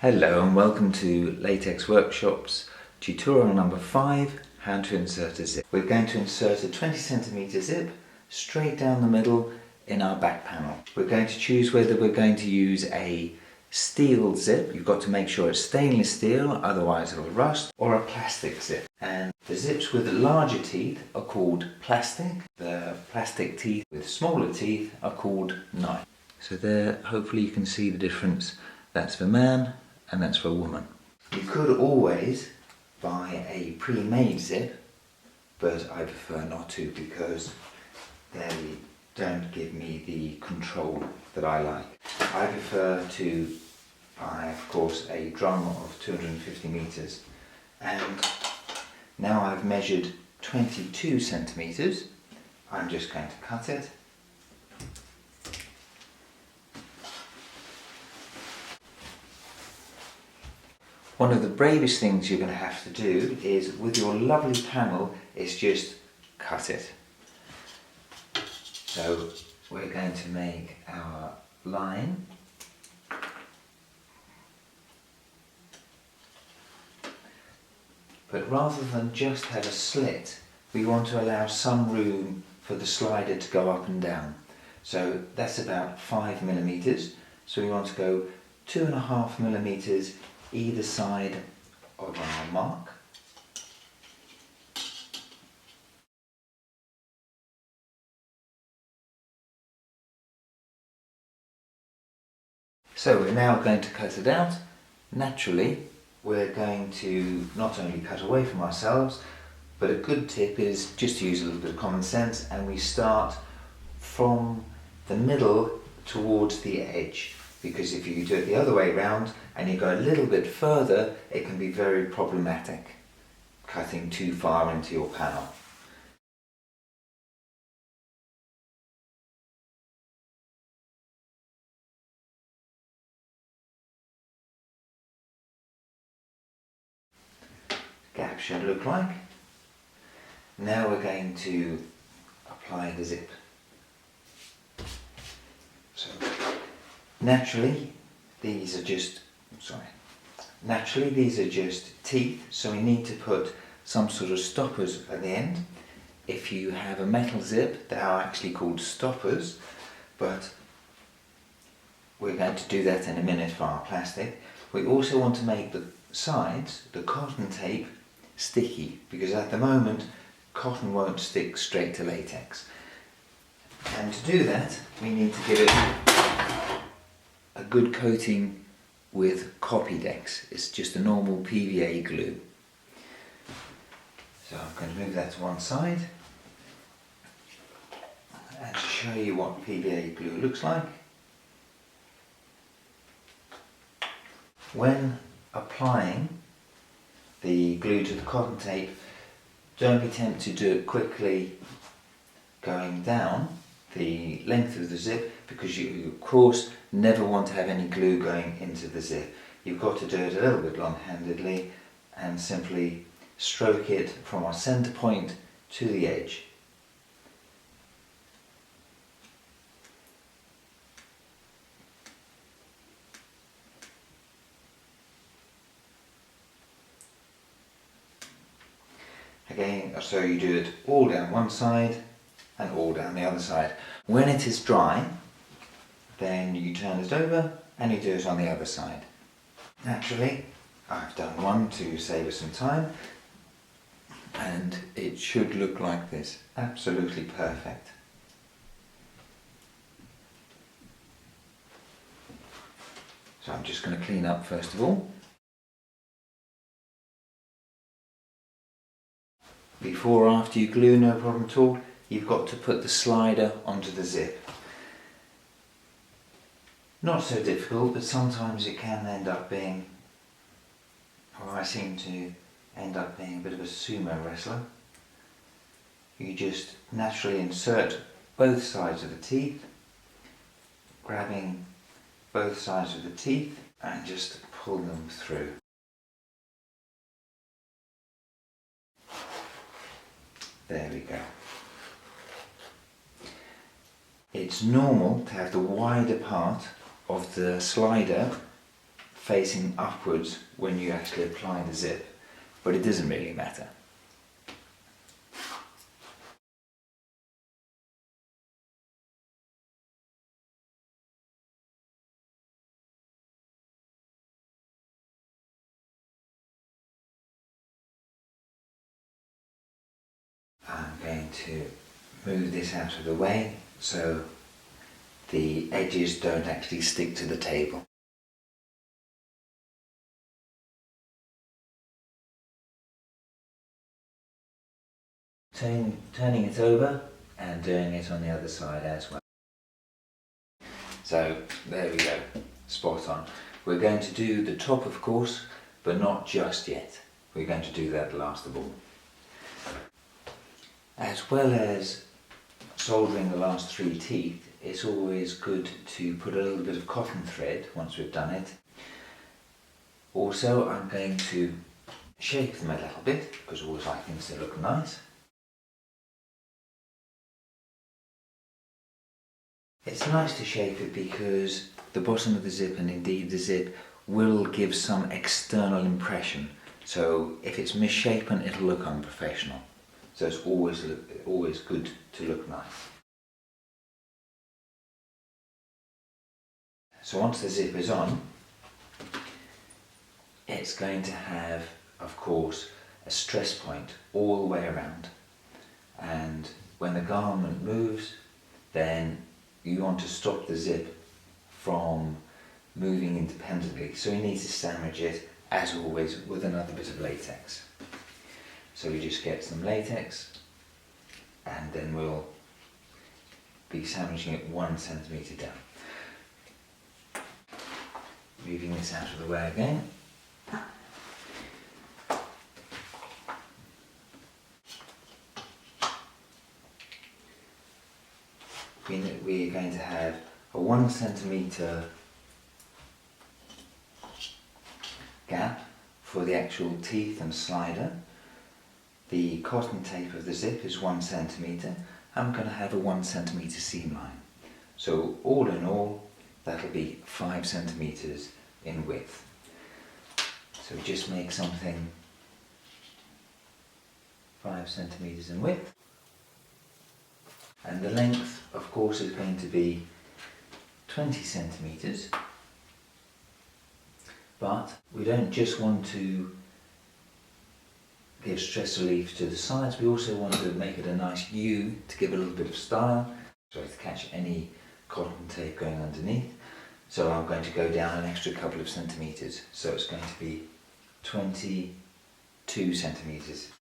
Hello and welcome to Latex Workshops tutorial number 5, how to insert a zip. We're going to insert a 20cm zip straight down the middle in our back panel. We're going to choose whether we're going to use a steel zip, you've got to make sure it's stainless steel otherwise it'll rust, or a plastic zip. And the zips with larger teeth are called plastic, the plastic teeth with smaller teeth are called knife. So there, hopefully you can see the difference. That's for man and that's for a woman. You could always buy a pre-made zip, but I prefer not to because they don't give me the control that I like. I prefer to buy, of course, a drum of 250 meters, and now I've measured 22 centimeters. I'm just going to cut it. One of the bravest things you're going to have to do is, with your lovely panel, is just cut it. So we're going to make our line. But rather than just have a slit, we want to allow some room for the slider to go up and down. So that's about 5 millimeters. So we want to go 2.5 millimeters either side of our mark. So we're now going to cut it out. Naturally, we're going to not only cut away from ourselves, but a good tip is just to use a little bit of common sense, and we start from the middle towards the edge. Because if you do it the other way around and you go a little bit further, it can be very problematic, cutting too far into your panel. Gap should look like. Now we're going to apply the zip. So naturally these are just teeth, so we need to put some sort of stoppers at the end. If you have a metal zip, they are actually called stoppers, but we're going to do that in a minute for our plastic. We also want to make the sides, the cotton tape, sticky, because at the moment cotton won't stick straight to latex. And to do that we need to give it a good coating with Copydex. It's just a normal PVA glue. So I'm going to move that to one side and show you what PVA glue looks like. When applying the glue to the cotton tape, don't be tempted to do it quickly going down the length of the zip, because you of course never want to have any glue going into the zip. You've got to do it a little bit long-handedly and simply stroke it from our center point to the edge. Again, so you do it all down one side and all down the other side. When it is dry, then you turn it over and you do it on the other side. Naturally, I've done one to save us some time, and it should look like this. Absolutely perfect. So I'm just going to clean up first of all. Before or after you glue, no problem at all. You've got to put the slider onto the zip. Not so difficult, but sometimes it can end up being, or I seem to end up being a bit of a sumo wrestler. You just naturally insert both sides of the teeth, grabbing both sides of the teeth and just pull them through. There we go. It's normal to have the wider part of the slider facing upwards when you actually apply the zip, but it doesn't really matter. I'm going to move this out of the way so the edges don't actually stick to the table. Turning it over and doing it on the other side as well. So there we go, spot on. We're going to do the top, of course, but not just yet. We're going to do that last of all. As well as soldering the last 3 teeth, it's always good to put a little bit of cotton thread once we've done it. Also, I'm going to shape them a little bit, because I always like things to look nice. It's nice to shape it because the bottom of the zip, and indeed the zip, will give some external impression. So if it's misshapen, it'll look unprofessional. So it's always good to look nice. So once the zip is on, it's going to have, of course, a stress point all the way around. And when the garment moves, then you want to stop the zip from moving independently. So you need to sandwich it, as always, with another bit of latex. So we just get some latex, and then we'll be sandwiching it 1 centimetre down. Moving this out of the way again. We're going to have a 1 centimetre gap for the actual teeth and slider. The cotton tape of the zip is 1 centimetre. I'm going to have a 1 centimetre seam line. So all in all, that'll be 5 centimetres in width. So just make something 5 centimetres in width. And the length, of course, is going to be 20 centimetres. But we don't just want to give stress relief to the sides, we also want to make it a nice U to give a little bit of style, so to catch any cotton tape going underneath. So I'm going to go down an extra couple of centimetres, so it's going to be 22 centimetres.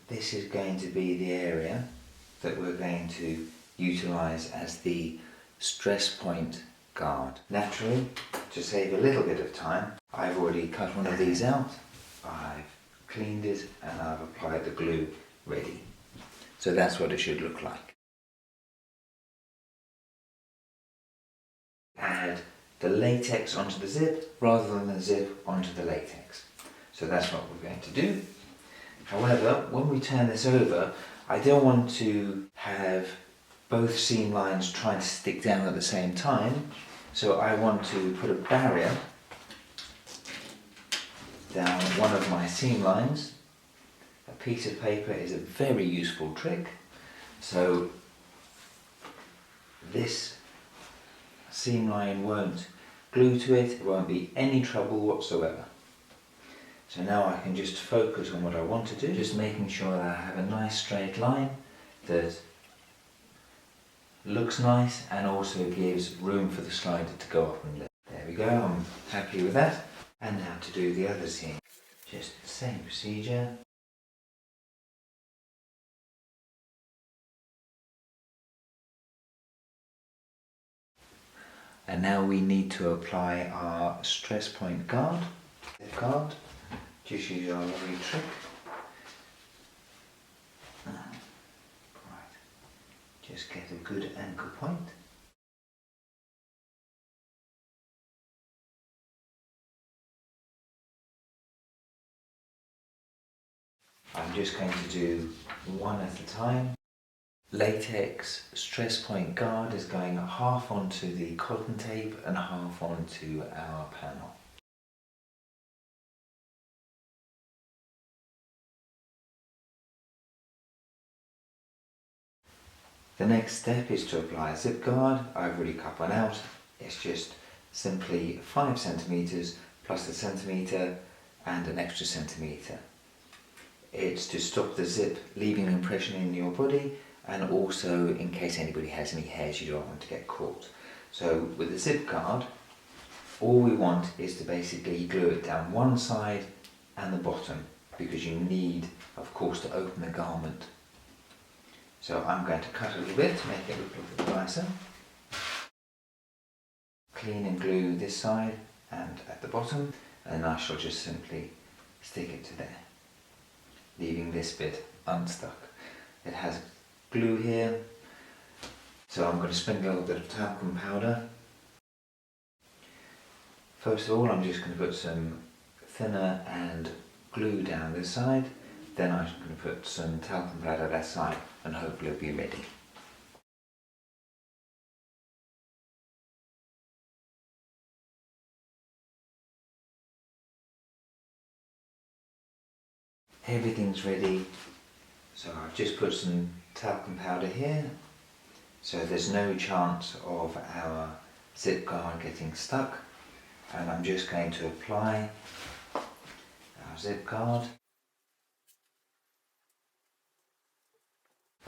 This is going to be the area that we're going to utilise as the stress point guard. Naturally, to save a little bit of time, I've already cut one of these out, I've cleaned it, and I've applied the glue ready. So that's what it should look like. Add the latex onto the zip rather than the zip onto the latex. So that's what we're going to do. However, when we turn this over, I don't want to have both seam lines trying to stick down at the same time, so I want to put a barrier down one of my seam lines. A piece of paper is a very useful trick, so this seam line won't glue to it, it won't be any trouble whatsoever. So now I can just focus on what I want to do, just making sure that I have a nice straight line that looks nice and also gives room for the slider to go up and down. There we go, I'm happy with that. And now to do the other seam. Just the same procedure. And now we need to apply our stress point guard. Just use our lovely trick. Right. Just get a good anchor point. I'm just going to do one at a time. Latex stress point guard is going half onto the cotton tape and half onto our panel. The next step is to apply a zip guard. I've already cut one out. It's just simply 5 centimeters plus a centimeter and an extra centimeter. It's to stop the zip leaving an impression in your body, and also in case anybody has any hairs you don't want to get caught. So with the zip guard, all we want is to basically glue it down one side and the bottom, because you need, of course, to open the garment. So I'm going to cut a little bit to make it look a little nicer. Clean and glue this side and at the bottom, and I shall just simply stick it to there, leaving this bit unstuck. It has glue here, so I'm going to sprinkle a little bit of talcum powder. First of all, I'm just going to put some thinner and glue down this side, then I'm going to put some talcum powder that side, and hopefully it'll be ready. Everything's ready, so I've just put some talcum powder here, so there's no chance of our zip guard getting stuck, and I'm just going to apply our zip guard.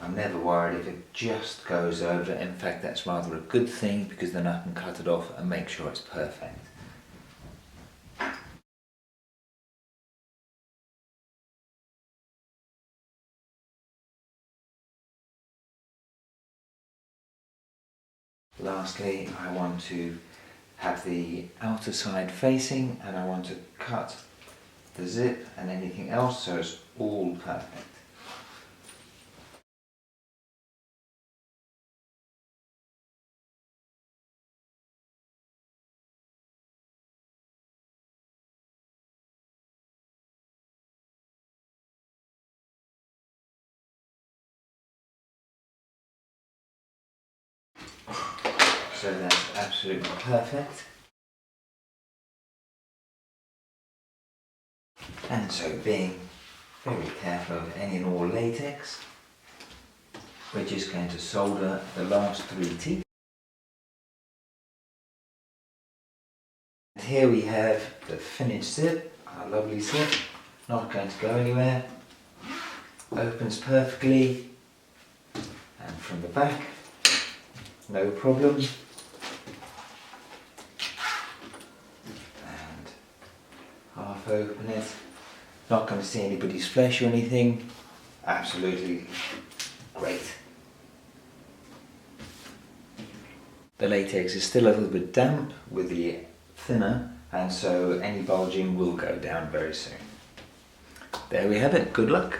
I'm never worried if it just goes over. In fact, that's rather a good thing, because then I can cut it off and make sure it's perfect. Lastly, I want to have the outer side facing, and I want to cut the zip and anything else so it's all perfect. So that's absolutely perfect. And so, being very careful of any and all latex, we're just going to solder the last 3 teeth. And here we have the finished zip, our lovely zip, not going to go anywhere, opens perfectly, and from the back, no problem. And half open it, not going to see anybody's flesh or anything, absolutely great. The latex is still a little bit damp with the thinner, and so any bulging will go down very soon. There we have it, good luck.